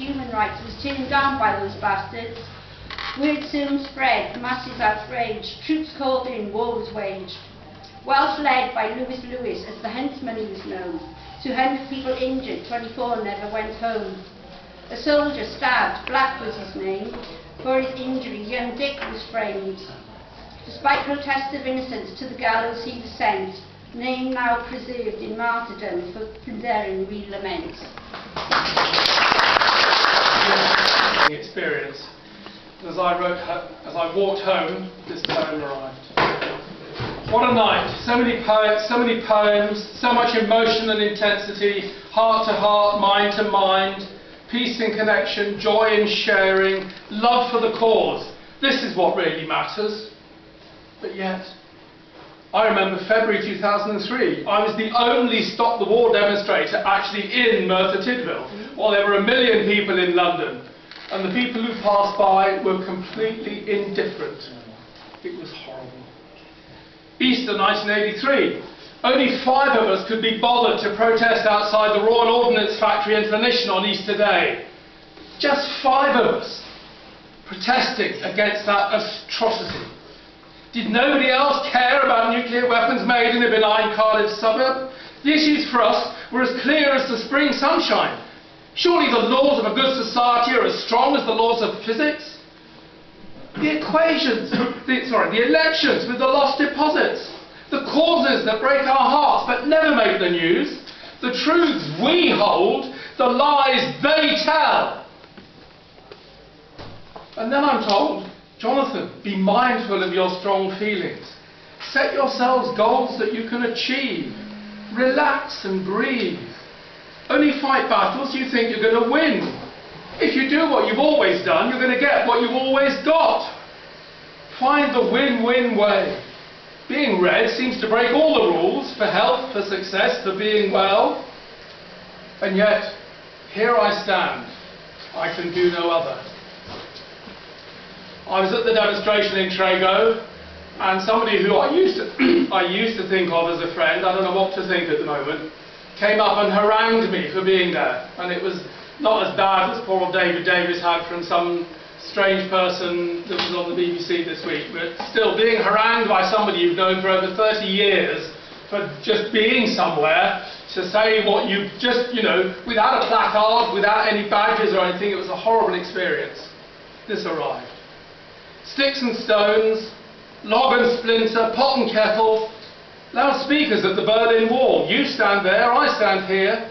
human rights was turned down by those bastards. Word soon spread, masses outraged, troops called in, war was waged. Welsh led by Lewis as the Huntsman he was known. 200 people injured, 24 never went home. A soldier stabbed, Black was his name. For his injury, young Dick was framed. Despite protests of innocence, to the gallows he was sent. Name now preserved in martyrdom, for Llywelyn we lament. Experience. As I walked home, this poem arrived. What a night! So many poems, so much emotion and intensity, heart to heart, mind to mind, peace in connection, joy in sharing, love for the cause. This is what really matters. But yet, I remember February 2003. I was the only Stop the War demonstrator actually in Merthyr Tydfil, while there were 1 million people in London. And the people who passed by were completely indifferent. It was horrible. Easter 1983. Only 5 of us could be bothered to protest outside the Royal Ordnance Factory in Llanilltion on Easter Day. Just 5 of us protesting against that atrocity. Did nobody else care about nuclear weapons made in a benign Cardiff suburb? The issues for us were as clear as the spring sunshine. Surely the laws of a good society are as strong as the laws of physics. The equations, the elections with the lost deposits, the causes that break our hearts but never make the news, the truths we hold, the lies they tell. And then I'm told, Jonathan, be mindful of your strong feelings. Set yourselves goals that you can achieve. Relax and breathe. Only fight battles you think you're going to win. If you do what you've always done, you're going to get what you've always got. Find the win-win way. Being red seems to break all the rules for health, for success, for being well. And yet, here I stand. I can do no other. I was at the demonstration in Trago, and somebody who I used to think of as a friend, I don't know what to think at the moment, came up and harangued me for being there. And it was not as bad as poor old David Davis had from some strange person that was on the BBC this week, but still being harangued by somebody you've known for over 30 years for just being somewhere to say what you just, without a placard, without any badges or anything, it was a horrible experience. This arrived. Sticks and stones, log and splinter, pot and kettle, loudspeakers at the Berlin Wall. You stand there, I stand here.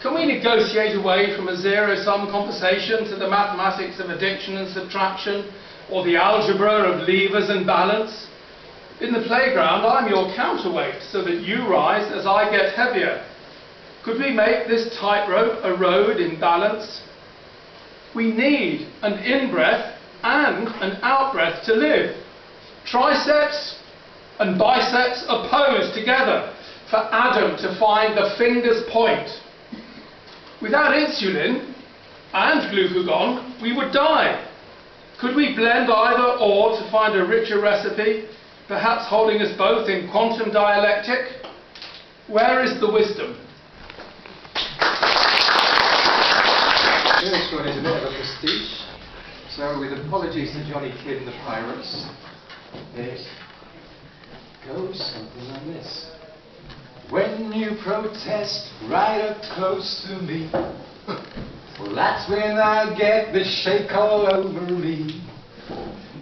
Can we negotiate away from a zero-sum conversation to the mathematics of addiction and subtraction, or the algebra of levers and balance? In the playground, I'm your counterweight, so that you rise as I get heavier. Could we make this tightrope a road in balance? We need an in-breath and an out-breath to live. Triceps and biceps opposed together for Adam to find the finger's point. Without insulin and glucagon, we would die. Could we blend either or to find a richer recipe, perhaps holding us both in quantum dialectic? Where is the wisdom? This one is a bit of a prestige, so with apologies to Johnny Kidd and the Pirates, it goes something like this. When you protest right up close to me, well, that's when I get the shake all over me.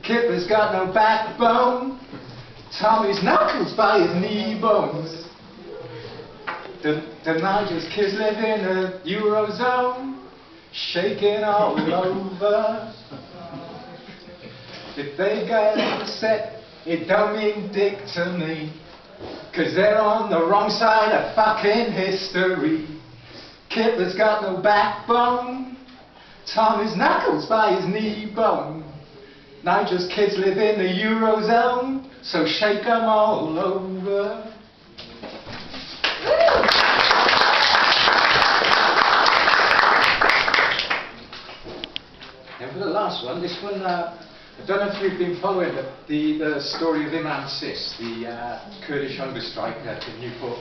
Kipper's got no backbone, Tommy's knuckles by his knee bones. The Nigel's kids live in a Eurozone, shaking all over. If they get upset, it don't mean dick to me, 'cause they're on the wrong side of fucking history. Kipper's got no backbone, Tommy's knuckles by his knee bone. Nigel's kids live in the Eurozone, so shake 'em all over. And for the last one, this one, I don't know if you've been following the story of Imam Sis, the Kurdish hunger strike at Newport.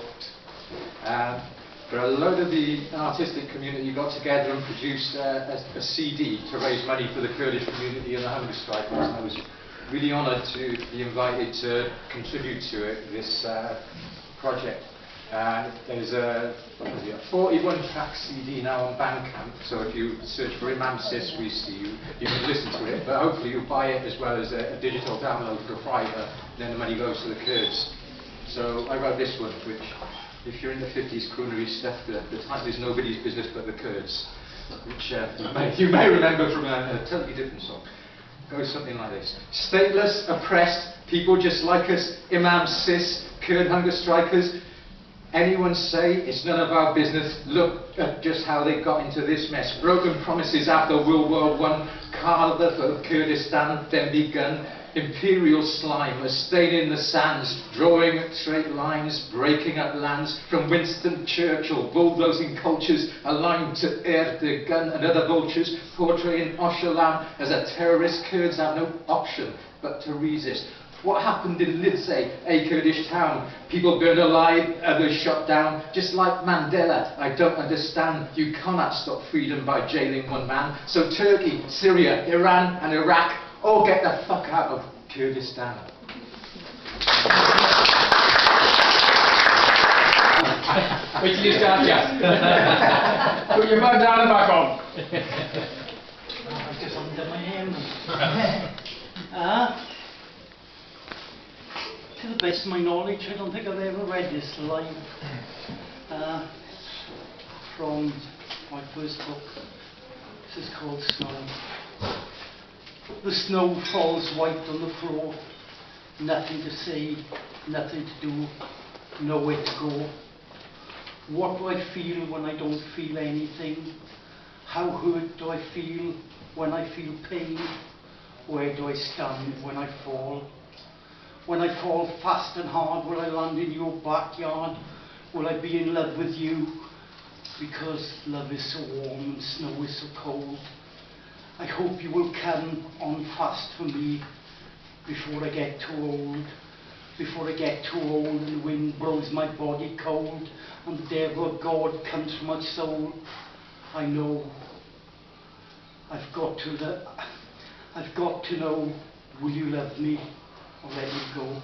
But a load of the artistic community got together and produced a CD to raise money for the Kurdish community and the hunger strikers. And I was really honoured to be invited to contribute to this project. And there's a 41-track CD now on Bandcamp, so if you search for Imam Sis, we see you can listen to it, but hopefully you'll buy it as well as a digital download for fiver, then the money goes to the Kurds. So I wrote this one, which, if you're into 50s croonery stuff, the title is Nobody's Business But the Kurds, which you may remember from a totally different song. It goes something like this. Stateless, oppressed, people just like us, Imam Sis, Kurd hunger strikers. Anyone say it's none of our business? Look at just how they got into this mess. Broken promises after World War I, Khalif of Kurdistan then begun. Imperial slime, a stain in the sands, drawing straight lines, breaking up lands. From Winston Churchill, bulldozing cultures, aligned to Erdogan and other vultures, portraying Öcalan as a terrorist. Kurds have no option but to resist. What happened in Lidzey, a Kurdish town? People burned alive, others shot down, just like Mandela. I don't understand. You cannot stop freedom by jailing one man. So Turkey, Syria, Iran and Iraq, all get the fuck out of Kurdistan. Wait till you start, yes. Put your bug down and back on. I just under my hand. To the best of my knowledge, I don't think I've ever read this live. From my first book. This is called Snow. The snow falls white on the floor. Nothing to say, nothing to do, nowhere to go. What do I feel when I don't feel anything? How hurt do I feel when I feel pain? Where do I stand when I fall? When I fall fast and hard, will I land in your backyard? Will I be in love with you? Because love is so warm and snow is so cold. I hope you will come on fast for me before I get too old. Before I get too old and the wind blows my body cold and the devil of God comes from my soul. I know I've got to know, will you love me or let me go?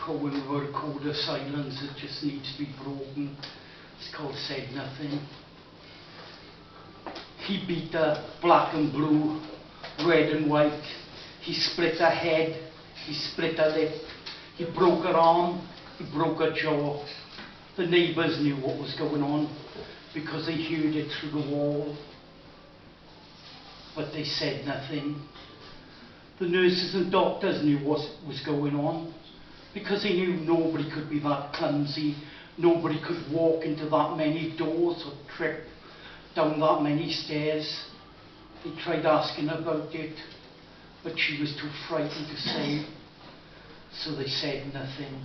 Poem about a code of silence that just needs to be broken. It's called Said Nothing. He beat her black and blue, red and white. He split her head, he split her lip. He broke her arm, he broke her jaw. The neighbours knew what was going on because they heard it through the wall. But they said nothing. The nurses and doctors knew what was going on because they knew nobody could be that clumsy, nobody could walk into that many doors or trip down that many stairs. They tried asking about it, but she was too frightened to say, so they said nothing.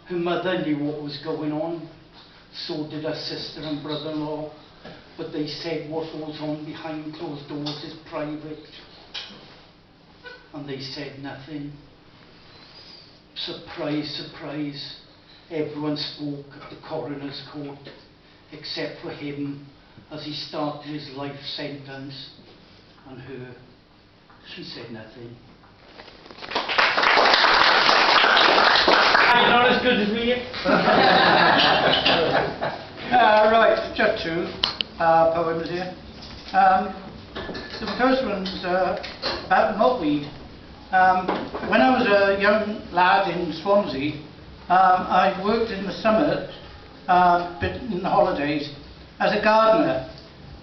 Her mother knew what was going on, so did her sister and brother-in-law, but they said what goes on behind closed doors is private, and they said nothing. Surprise, surprise, everyone spoke at the coroner's court, except for him as he started his life sentence, and her, she said nothing. Not as good as me. Right, just two poems here. The first one's about knotweed. When I was a young lad in Swansea, I worked in the summer, but in the holidays, as a gardener.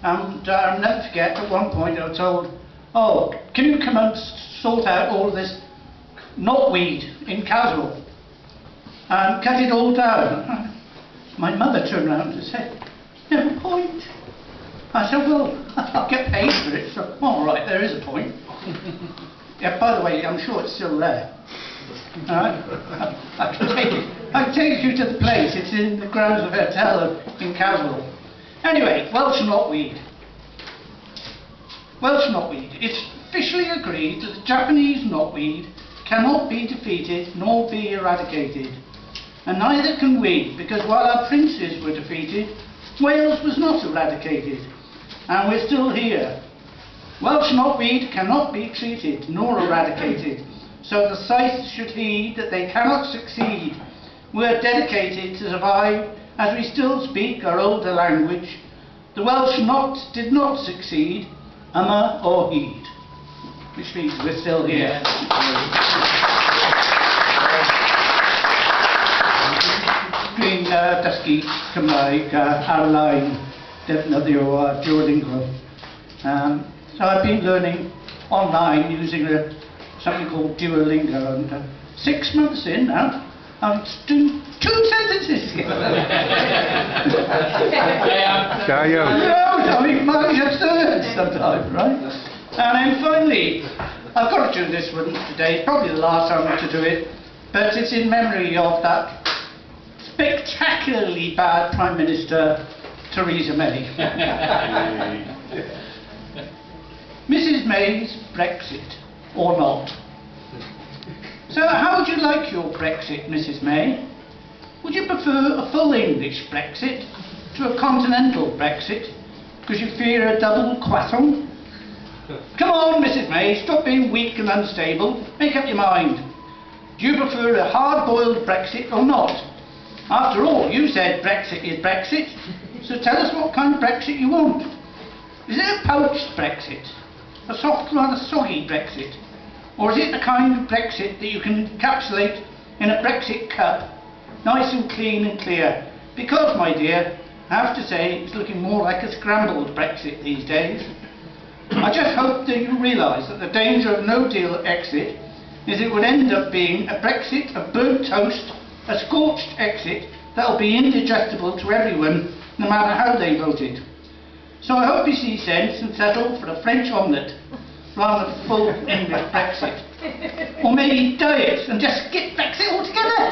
And I'll never forget, at one point I was told, oh, can you come and sort out all of this knotweed in Caswell? And cut it all down. My mother turned around and said, no point. I said, well, I'll get paid for it, so all right, there is a point. Yeah, by the way, I'm sure it's still there. I can take you to the place. It's in the grounds of a hotel in Caswell. Anyway, Welsh knotweed. Welsh knotweed. It's officially agreed that the Japanese knotweed cannot be defeated nor be eradicated. And neither can we, because while our princes were defeated, Wales was not eradicated, and we're still here. Welsh knotweed cannot be treated nor eradicated, so the Scythes should heed that they cannot succeed. We're dedicated to survive as we still speak our older language. The Welsh did not succeed, yma or heed, which means we're still here. Dwi'n dysgu Cymraeg ar-lein defnyddio Duolingo. So I've been learning online using something called Duolingo, and 6 months in now, I'm doing 2 sentences. I mean, mighty absurd sometimes, right? And then finally, I've got to do this one today. It's probably the last time to do it, but it's in memory of that spectacularly bad Prime Minister, Theresa May. Mrs May's Brexit, or not. So how would you like your Brexit, Mrs May? Would you prefer a full English Brexit to a continental Brexit because you fear a double croissant? Come on, Mrs May, stop being weak and unstable. Make up your mind. Do you prefer a hard-boiled Brexit or not? After all, you said Brexit is Brexit, so tell us what kind of Brexit you want. Is it a poached Brexit? A soft, rather soggy Brexit? Or is it the kind of Brexit that you can encapsulate in a Brexit cup, nice and clean and clear? Because, my dear, I have to say it's looking more like a scrambled Brexit these days. I just hope that you realise that the danger of no deal exit is it would end up being a Brexit of burnt toast, a scorched exit that will be indigestible to everyone, no matter how they voted. So I hope you see sense and settle for a French omelette rather than full English Brexit. Or maybe diet and just skip Brexit altogether.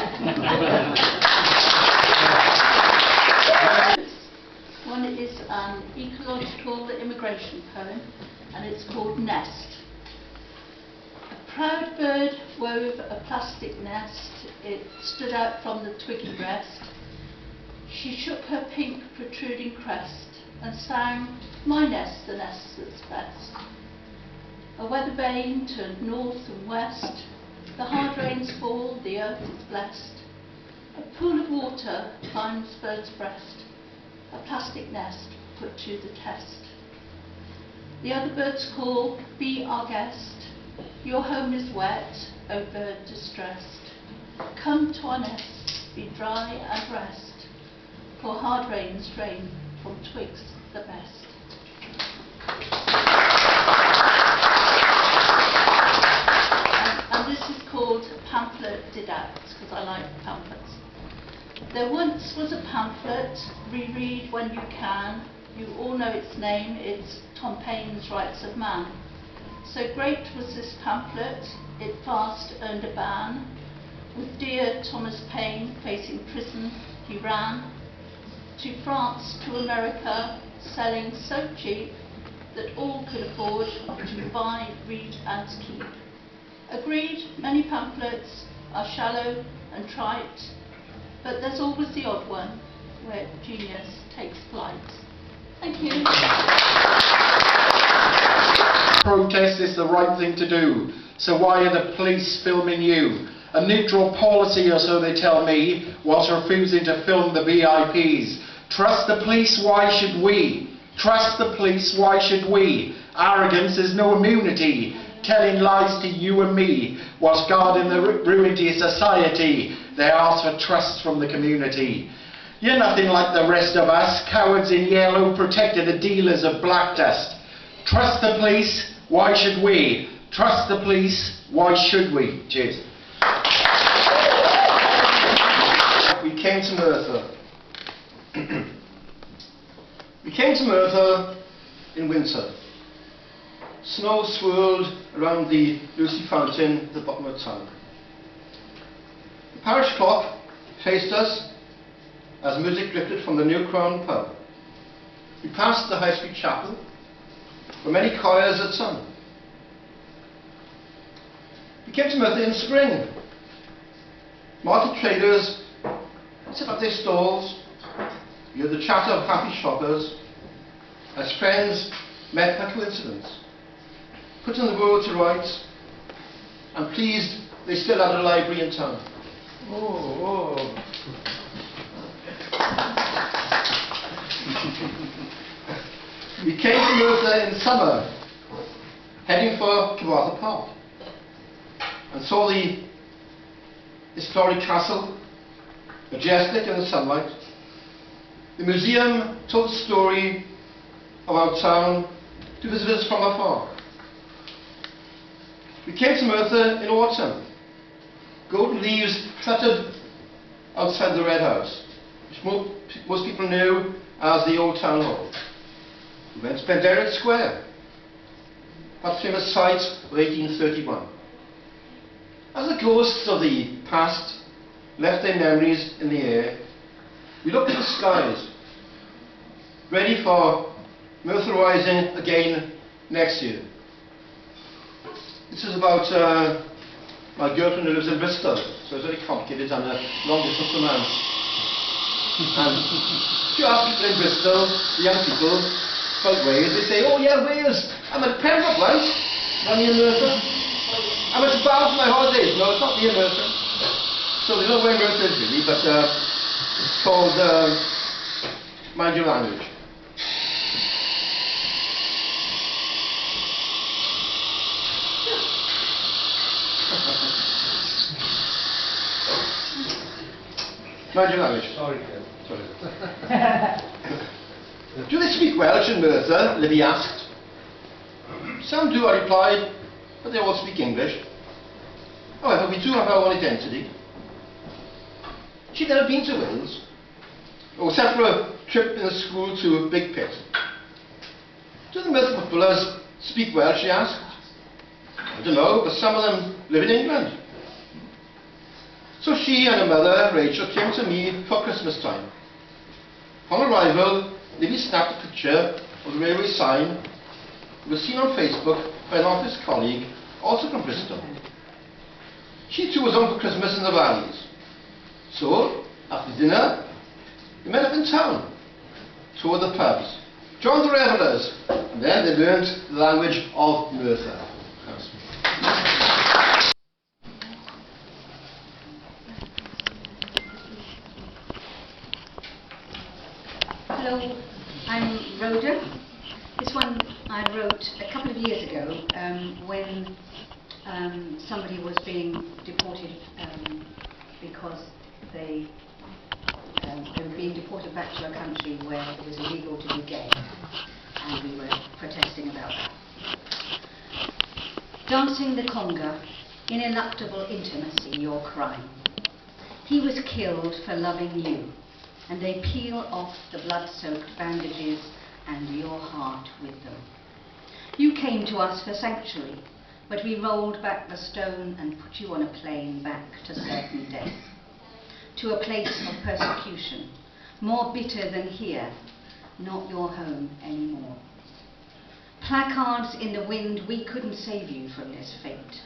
One is an ecological immigration poem, and it's called Nest. A proud bird wove a plastic nest. It stood out from the twiggy breast. She shook her pink protruding crest and sang, "My nest, the nest that's best." A weather vane turned north and west. The hard rains fall, the earth is blessed. A pool of water climbs bird's breast. A plastic nest put to the test. The other birds call, "Be our guest. Your home is wet, O bird distressed. Come to our nest, be dry and rest, for hard rains rain from twigs the best." And this is called Pamphlet Didact, because I like pamphlets. There once was a pamphlet, reread when you can. You all know its name, it's Tom Paine's Rights of Man. So great was this pamphlet, it fast earned a ban. With dear Thomas Paine facing prison, he ran to France, to America, selling so cheap that all could afford to buy, read and keep. Agreed, many pamphlets are shallow and trite, but there's always the odd one where genius takes flight. Thank you. Protest is the right thing to do, so why are the police filming you? A neutral policy, or so they tell me, whilst refusing to film the VIPs. Trust the police, why should we? Trust the police, why should we? Arrogance is no immunity, telling lies to you and me, whilst guarding the ruin to your society. They ask for trust from the community. You're nothing like the rest of us, cowards in yellow, protected the dealers of black dust. Trust the police, why should we? Trust the police, why should we? Cheers. We came to Merthyr. We came to Merthyr in winter. Snow swirled around the Lucy fountain at the bottom of town. The parish clock faced us as music drifted from the New Crown pub. We passed the High Street Chapel, where many choirs had sung. We came to Merthyr in spring. Market traders set up their stalls. We heard the chatter of happy shoppers as friends met by coincidence, putting the world to rights, and pleased they still had a library in town. We came to Merthyr in summer, heading for Cyfarthfa Park, and saw the historic castle, majestic in the sunlight. The museum told the story of our town to visitors from afar. We came to Merthyr in autumn. Golden leaves fluttered outside the Red House, which most people knew as the Old Town Hall. We went to Penderyn Square, that famous site of 1831. As the ghosts of the past left their memories in the air, we looked at the skies, ready for Merthyr Rising again next year. This is about my girlfriend who lives in Bristol, so it's very complicated and a long distance romance. And if you ask people in Bristol, the young people, about Wales, they say, oh yeah, Wales, I'm at Pembroke once, not near Merthyr. I'm at Bath for my holidays, no, it's not near Merthyr. So they don't know where Merthyr is really, but it's called Mind Your Language. Mind your language. Sorry, Ken. Sorry. Do they speak Welsh in Merthyr? Libby asked. Some do, I replied, but they all speak English. However, we do have our own identity. She'd never been to Wales, except for a trip in the school to Big Pit. Do the Merthyr footballers speak Welsh, she asked. I don't know, but some of them live in England. So she and her mother, Rachel, came to me for Christmas time. On arrival, Libby snapped a picture of the railway sign. It was seen on Facebook by an office colleague, also from Bristol. She too was home for Christmas in the valleys. So, after dinner, they met up in town, toured the pubs, joined the revellers, and then they learnt the language of Merthyr. Hello, I'm Rhoda. This one I wrote a couple of years ago when somebody was being deported because they were being deported back to a country where it was illegal to be gay, and we were protesting about that. Dancing the conga, ineluctable intimacy, your crime. He was killed for loving you, and they peel off the blood-soaked bandages and your heart with them. You came to us for sanctuary, but we rolled back the stone and put you on a plane back to certain death, to a place of persecution, more bitter than here, not your home anymore. Placards in the wind, we couldn't save you from this fate.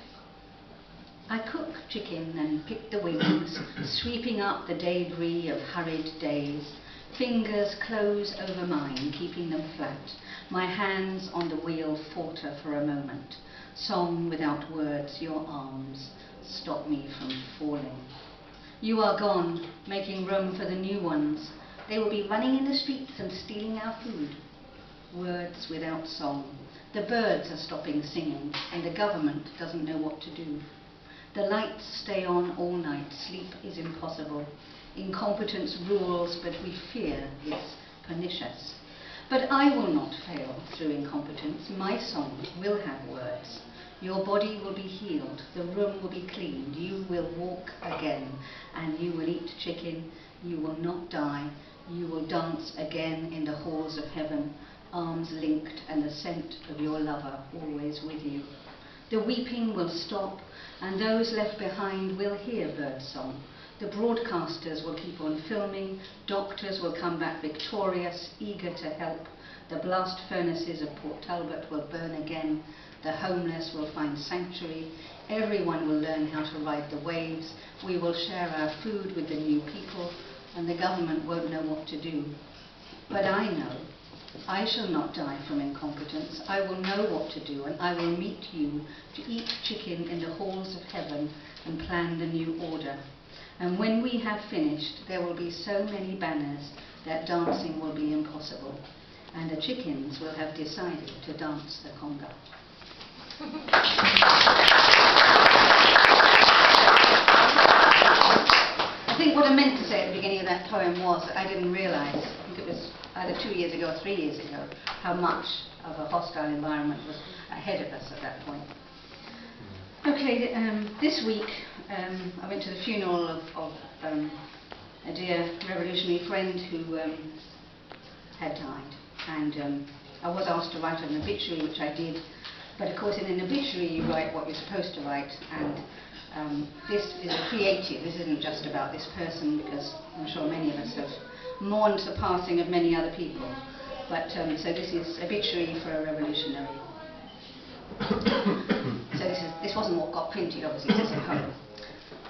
I cook chicken and pick the wings, sweeping up the debris of hurried days. Fingers close over mine, keeping them flat. My hands on the wheel falter for a moment. Song without words, your arms stop me from falling. You are gone, making room for the new ones. They will be running in the streets and stealing our food. Words without song. The birds are stopping singing, and the government doesn't know what to do. The lights stay on all night, sleep is impossible. Incompetence rules, but we fear it's pernicious. But I will not fail through incompetence. My song will have words. Your body will be healed, the room will be cleaned, you will walk again, and you will eat chicken, you will not die, you will dance again in the halls of heaven, arms linked and the scent of your lover always with you. The weeping will stop, and those left behind will hear birdsong. The broadcasters will keep on filming, doctors will come back victorious, eager to help. The blast furnaces of Port Talbot will burn again. The homeless will find sanctuary. Everyone will learn how to ride the waves. We will share our food with the new people, and the government won't know what to do. But I know I shall not die from incompetence. I will know what to do, and I will meet you to eat chicken in the halls of heaven and plan the new order. And when we have finished, there will be so many banners that dancing will be impossible, and the chickens will have decided to dance the conga. I think what I meant to say at the beginning of that poem was that I didn't realise, I think it was either 2 years ago or 3 years ago, how much of a hostile environment was ahead of us at that point. Okay, this week I went to the funeral of a dear revolutionary friend who had died, and I was asked to write an obituary, which I did, but of course in an obituary you write what you're supposed to write, and this is creative. This isn't just about this person, because I'm sure many of us have mourned the passing of many other people, but so this is obituary for a revolutionary. So this wasn't what got printed, obviously, this is at home.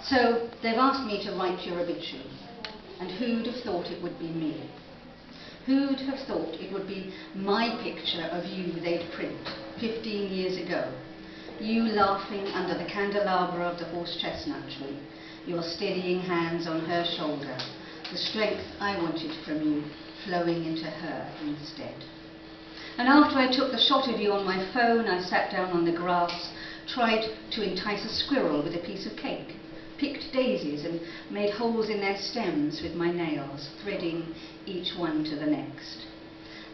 So they've asked me to write your obituary, and who'd have thought it would be me? Who'd have thought it would be my picture of you they'd print 15 years ago? You laughing under the candelabra of the horse chestnut tree, your steadying hands on her shoulder, the strength I wanted from you flowing into her instead. And after I took the shot of you on my phone, I sat down on the grass, tried to entice a squirrel with a piece of cake, picked daisies and made holes in their stems with my nails, threading each one to the next.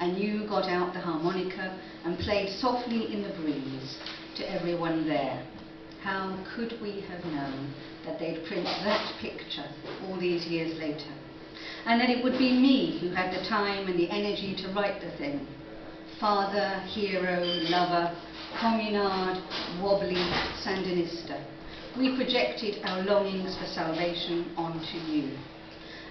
And you got out the harmonica and played softly in the breeze to everyone there. How could we have known that they'd print that picture all these years later? And that it would be me who had the time and the energy to write the thing. Father, hero, lover, communard, wobbly, Sandinista. We projected our longings for salvation onto you.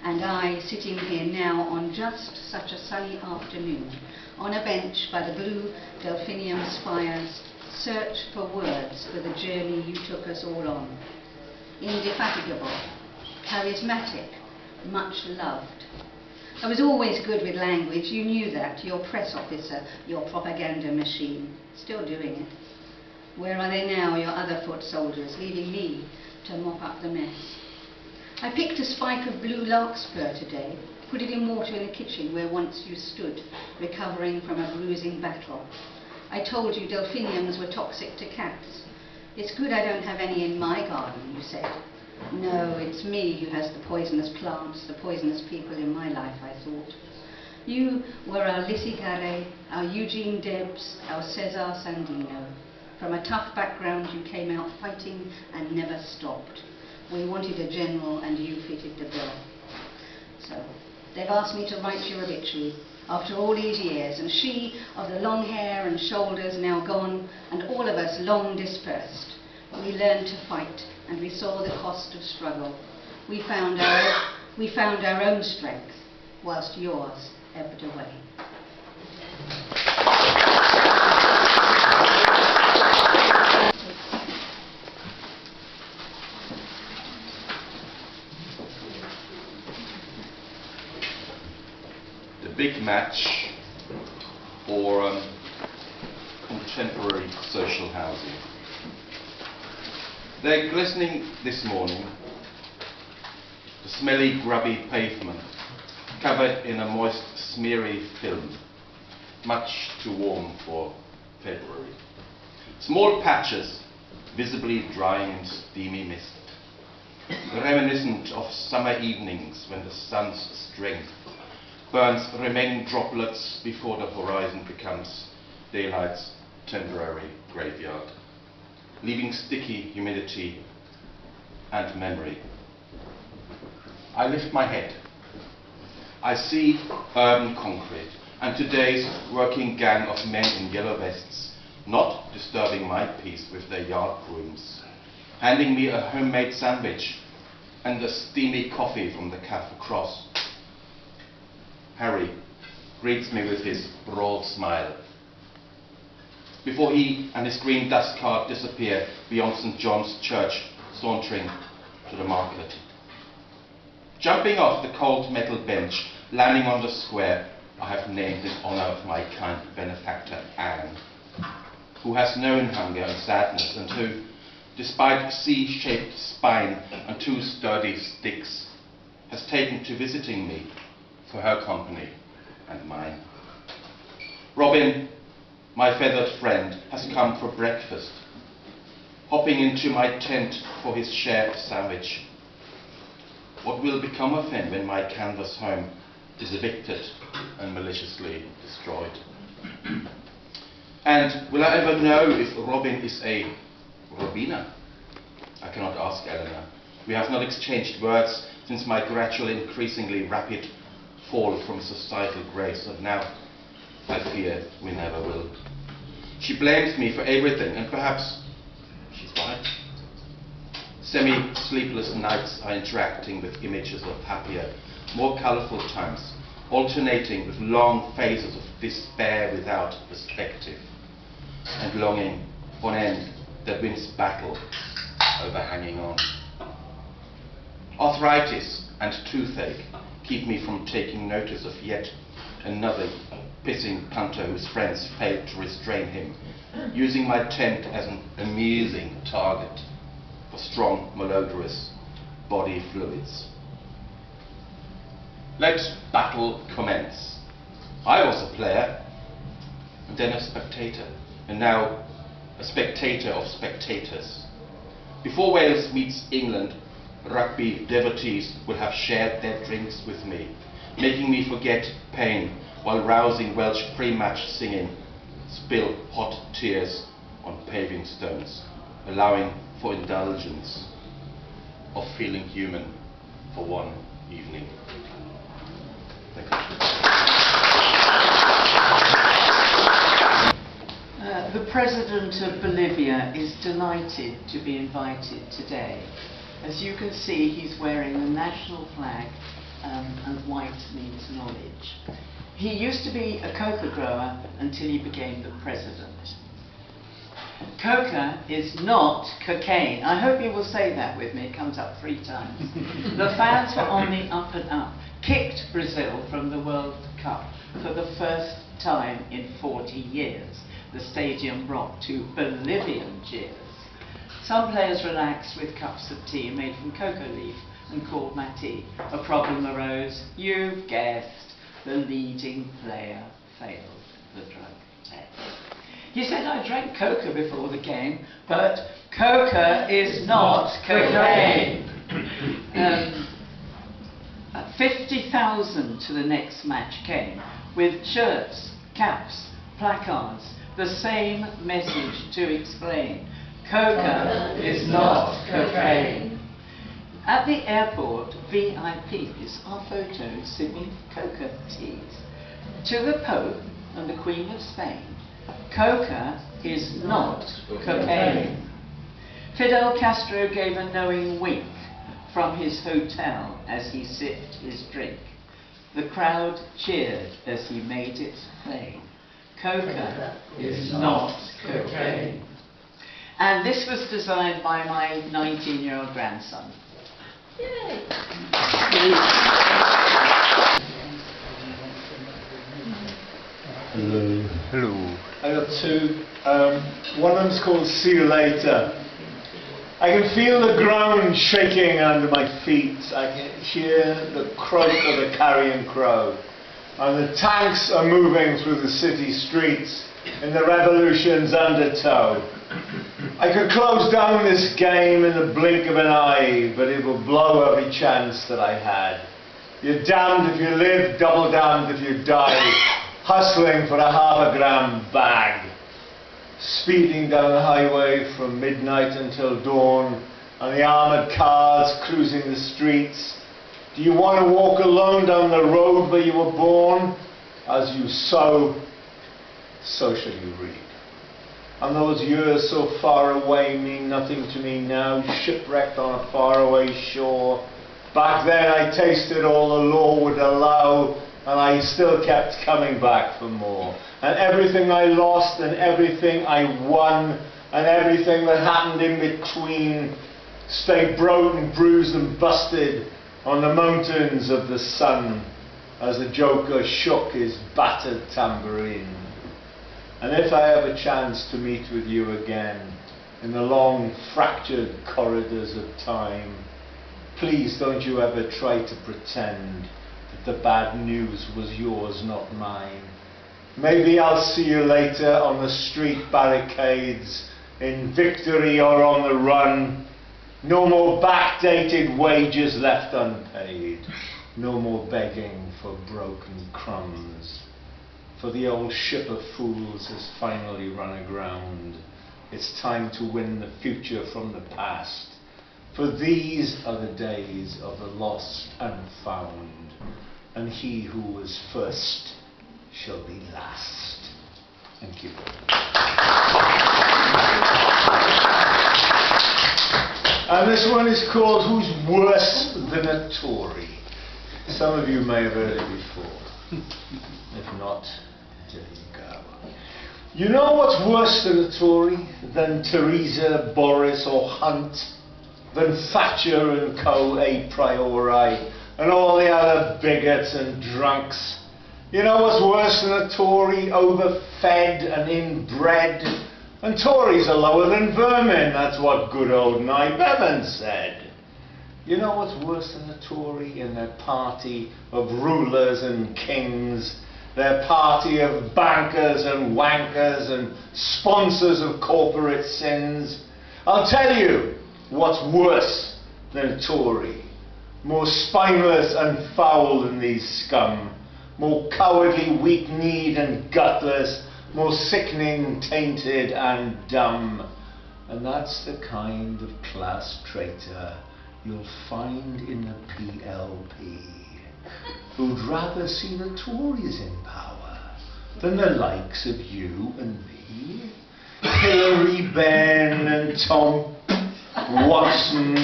And I, sitting here now on just such a sunny afternoon, on a bench by the blue delphinium spires, search for words for the journey you took us all on. Indefatigable, charismatic, much loved. I was always good with language, you knew that, your press officer, your propaganda machine, still doing it. Where are they now, your other foot soldiers, leaving me to mop up the mess? I picked a spike of blue larkspur today, put it in water in the kitchen where once you stood, recovering from a bruising battle. I told you delphiniums were toxic to cats. It's good I don't have any in my garden, you said. No, it's me who has the poisonous plants, the poisonous people in my life, I thought. You were our Lissy Gare, our Eugene Debs, our Cesar Sandino. From a tough background you came out fighting and never stopped. We wanted a general and you fitted the bill. So, they've asked me to write your obituary after all these years, and she, of the long hair and shoulders now gone, and all of us long dispersed. We learned to fight, and we saw the cost of struggle. We found our own strength, whilst yours ebbed away. The big match for contemporary social housing. They're glistening this morning, the smelly, grubby pavement, covered in a moist, smeary film, much too warm for February. Small patches, visibly drying in steamy mist, reminiscent of summer evenings when the sun's strength burns remaining droplets before the horizon becomes daylight's temporary graveyard, leaving sticky humidity and memory. I lift my head. I see urban concrete and today's working gang of men in yellow vests, not disturbing my peace with their yard brooms, handing me a homemade sandwich and a steamy coffee from the cafe across. Harry, greets me with his broad smile. Before he and his green dust cart disappear beyond St. John's Church, sauntering to the market. Jumping off the cold metal bench, landing on the square, I have named in honour of my kind benefactor Anne, who has known hunger and sadness, and who, despite C-shaped spine and 2 sturdy sticks, has taken to visiting me for her company and mine. Robin, my feathered friend, has come for breakfast, hopping into my tent for his share of sandwich. What will become of him when my canvas home is evicted and maliciously destroyed? And will I ever know if Robin is a Robina? I cannot ask Eleanor. We have not exchanged words since my gradual, increasingly rapid fall from societal grace, and now I fear we never will. She blames me for everything, and perhaps she's right. Semi-sleepless nights are interacting with images of happier, more colourful times, alternating with long phases of despair without perspective, and longing for an end that wins battle over hanging on. Arthritis and toothache keep me from taking notice of yet another pissing punter whose friends failed to restrain him, using my tent as an amusing target for strong, malodorous body fluids. Let battle commence. I was a player, and then a spectator, and now a spectator of spectators. Before Wales meets England, rugby devotees will have shared their drinks with me, making me forget pain while rousing Welsh pre-match singing spill hot tears on paving stones, allowing for indulgence of feeling human for one evening. Thank you. The President of Bolivia is delighted to be invited today. As you can see, he's wearing the national flag, and white means knowledge. He used to be a coca grower until he became the president. Coca is not cocaine. I hope you will say that with me. It comes up 3 times. The fans were on the up and up, kicked Brazil from the World Cup for the first time in 40 years. The stadium rocked to Bolivian cheers. Some players relaxed with cups of tea made from coca leaf and called mate. A problem arose. You've guessed. The leading player failed the drug test. He said, I drank coca before the game, but coca is not cocaine. 50,000 to the next match came with shirts, caps, placards, the same message to explain. Coca is not cocaine. At the airport, VIPs are photos sipping coca teas. To the Pope and the Queen of Spain, coca is not cocaine. Fidel Castro gave a knowing wink from his hotel as he sipped his drink. The crowd cheered as he made it plain. Coca is not cocaine. And this was designed by my 19-year-old grandson. Yay! Hello. Hello. I got 2. One of them's called See You Later. I can feel the ground shaking under my feet. I can hear the croak of the carrion crow. And the tanks are moving through the city streets in the revolution's undertow. I could close down this game in the blink of an eye, but it will blow every chance that I had. You're damned if you live, double damned if you die, hustling for a ½ gram bag. Speeding down the highway from midnight until dawn, and the armoured cars cruising the streets. Do you want to walk alone down the road where you were born? As you sow, so shall you reap. And those years so far away mean nothing to me now, shipwrecked on a faraway shore. Back then I tasted all the law would allow, and I still kept coming back for more. And everything I lost and everything I won and everything that happened in between stayed broken, bruised and busted on the mountains of the sun as the Joker shook his battered tambourine. And if I have a chance to meet with you again in the long fractured corridors of time, please don't you ever try to pretend that the bad news was yours, not mine. Maybe I'll see you later on the street barricades, in victory or on the run. No more backdated wages left unpaid. No more begging for broken crumbs. For the old ship of fools has finally run aground. It's time to win the future from the past. For these are the days of the lost and found. And he who was first shall be last. Thank you. And this one is called Who's Worse Than a Tory? Some of you may have heard it before. If not, there you go. You know what's worse than a Tory? Than Theresa, Boris or Hunt? Than Thatcher and co a priori? And all the other bigots and drunks? You know what's worse than a Tory? Overfed and inbred? And Tories are lower than vermin, that's what good old Nye Bevan said. You know what's worse than a Tory? In their party of rulers and kings, their party of bankers and wankers and sponsors of corporate sins. I'll tell you what's worse than a Tory. More spineless and foul than these scum. More cowardly, weak-kneed and gutless. More sickening, tainted and dumb. And that's the kind of class traitor you'll find in the PLP, who'd rather see the Tories in power than the likes of you and me. Hilary Benn and Tom Watson,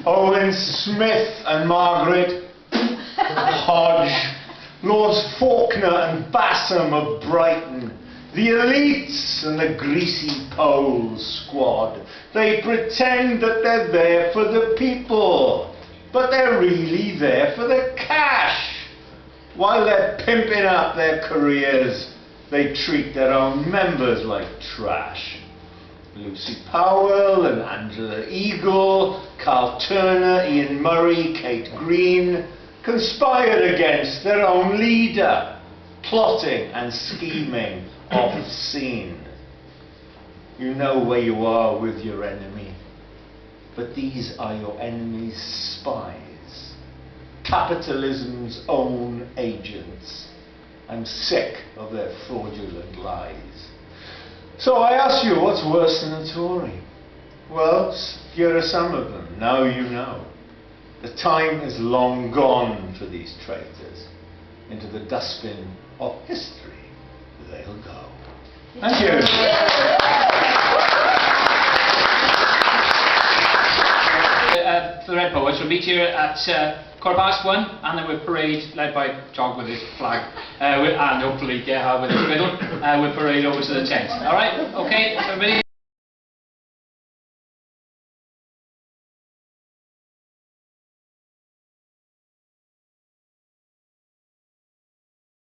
Owen Smith and Margaret Hodge, Lords Faulkner and Bassam of Brighton, the elites and the greasy pole squad. They pretend that they're there for the people, but they're really there for the cash. While they're pimping up their careers, they treat their own members like trash. Lucy Powell and Angela Eagle, Carl Turner, Ian Murray, Kate Green conspired against their own leader, plotting and scheming off scene. You know where you are with your enemy, but these are your enemy's spies, capitalism's own agents. I'm sick of their fraudulent lies. So I ask you, what's worse than a Tory? Well, here are some of them. Now you know. The time is long gone for these traitors. Into the dustbin of history they'll go. Thank you. The Red Poets will meet here at 1:15, and then we'll parade led by Jog with his flag, and hopefully get with his riddle. We'll parade over to the tent. All right? Okay, everybody.